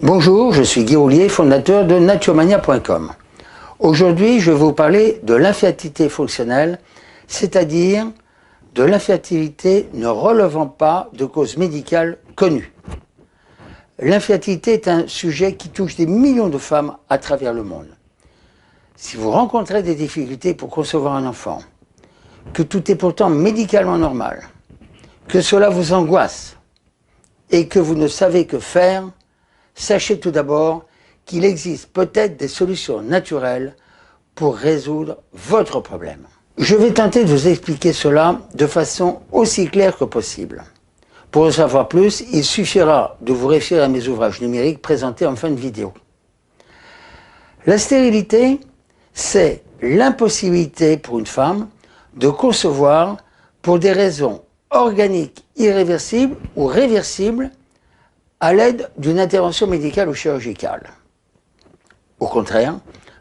Bonjour, je suis Guy Roulier, fondateur de naturemania.com. Aujourd'hui, je vais vous parler de l'infertilité fonctionnelle, c'est-à-dire de l'infertilité ne relevant pas de causes médicales connues. L'infertilité est un sujet qui touche des millions de femmes à travers le monde. Si vous rencontrez des difficultés pour concevoir un enfant, que tout est pourtant médicalement normal, que cela vous angoisse et que vous ne savez que faire, sachez tout d'abord qu'il existe peut-être des solutions naturelles pour résoudre votre problème. Je vais tenter de vous expliquer cela de façon aussi claire que possible. Pour en savoir plus, il suffira de vous référer à mes ouvrages numériques présentés en fin de vidéo. La stérilité, c'est l'impossibilité pour une femme de concevoir pour des raisons organiques irréversibles ou réversibles à l'aide d'une intervention médicale ou chirurgicale. Au contraire,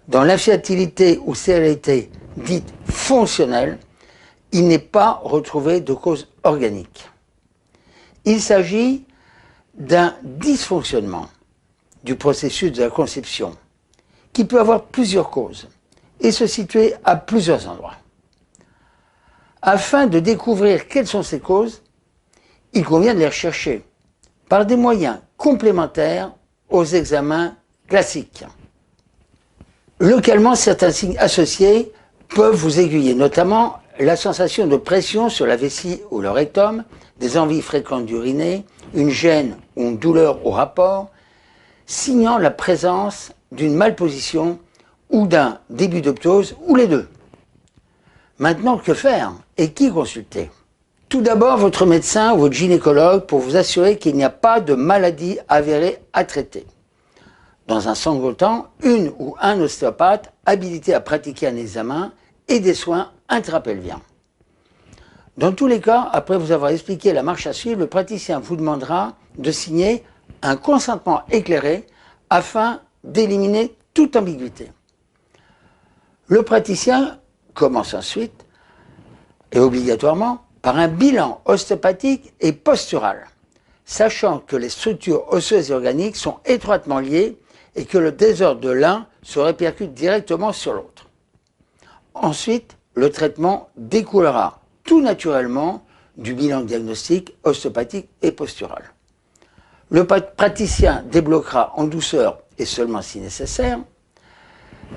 dans l'infertilité ou stérilité dite fonctionnelle, il n'est pas retrouvé de cause organique. Il s'agit d'un dysfonctionnement du processus de la conception qui peut avoir plusieurs causes et se situer à plusieurs endroits. Afin de découvrir quelles sont ces causes, il convient de les rechercher par des moyens complémentaires aux examens classiques. Localement, certains signes associés peuvent vous aiguiller, notamment la sensation de pression sur la vessie ou le rectum, des envies fréquentes d'uriner, une gêne ou une douleur au rapport, signant la présence d'une malposition ou d'un début de ptose ou les deux. Maintenant, que faire et qui consulter? Tout d'abord, votre médecin ou votre gynécologue pour vous assurer qu'il n'y a pas de maladie avérée à traiter. Dans un second temps, une ou un ostéopathe habilité à pratiquer un examen et des soins intrapelviens. Dans tous les cas, après vous avoir expliqué la marche à suivre, le praticien vous demandera de signer un consentement éclairé afin d'éliminer toute ambiguïté. Le praticien commence ensuite, et obligatoirement, par un bilan ostéopathique et postural, sachant que les structures osseuses et organiques sont étroitement liées et que le désordre de l'un se répercute directement sur l'autre. Ensuite, le traitement découlera tout naturellement du bilan diagnostique ostéopathique et postural. Le praticien débloquera en douceur et seulement si nécessaire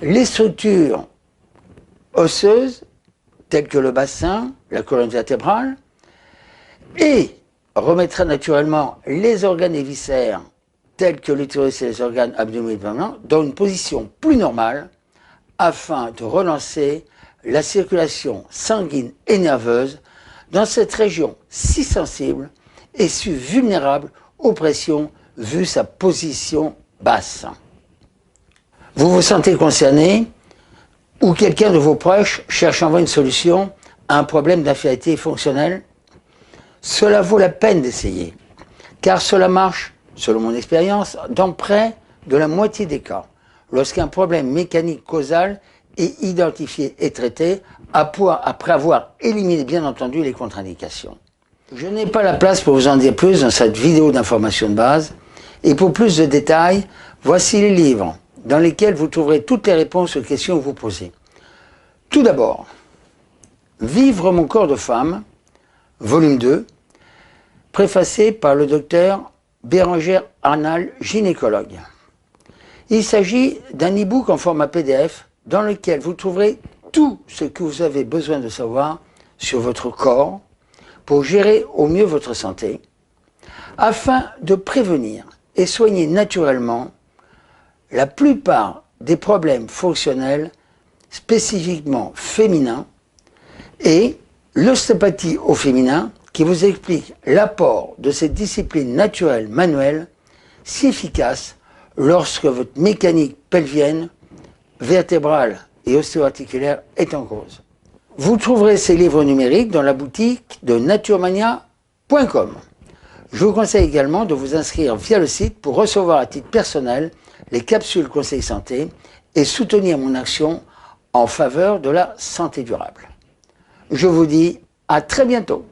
les structures osseuses telles que le bassin, la colonne vertébrale, et remettra naturellement les organes et viscères tels que l'utérus et les organes abdominaux dans une position plus normale afin de relancer la circulation sanguine et nerveuse dans cette région si sensible et si vulnérable aux pressions vu sa position basse. Vous vous sentez concerné ou quelqu'un de vos proches cherche en vain une solution à un problème d'infertilité fonctionnelle? Cela vaut la peine d'essayer, car cela marche, selon mon expérience, dans près de la moitié des cas, lorsqu'un problème mécanique causal est identifié et traité, après avoir éliminé bien entendu les contre-indications. Je n'ai pas la place pour vous en dire plus dans cette vidéo d'information de base, et pour plus de détails, voici les livres dans lesquels vous trouverez toutes les réponses aux questions que vous posez. Tout d'abord, Vivre mon corps de femme, volume 2, préfacé par le docteur Bérangère Arnal, gynécologue. Il s'agit d'un e-book en format PDF dans lequel vous trouverez tout ce que vous avez besoin de savoir sur votre corps pour gérer au mieux votre santé, afin de prévenir et soigner naturellement la plupart des problèmes fonctionnels spécifiquement féminins et l'ostéopathie au féminin qui vous explique l'apport de cette discipline naturelle manuelle si efficace lorsque votre mécanique pelvienne, vertébrale et ostéo-articulaire est en cause. Vous trouverez ces livres numériques dans la boutique de naturemania.com. Je vous conseille également de vous inscrire via le site pour recevoir à titre personnel les capsules conseils santé et soutenir mon action en faveur de la santé durable. Je vous dis à très bientôt.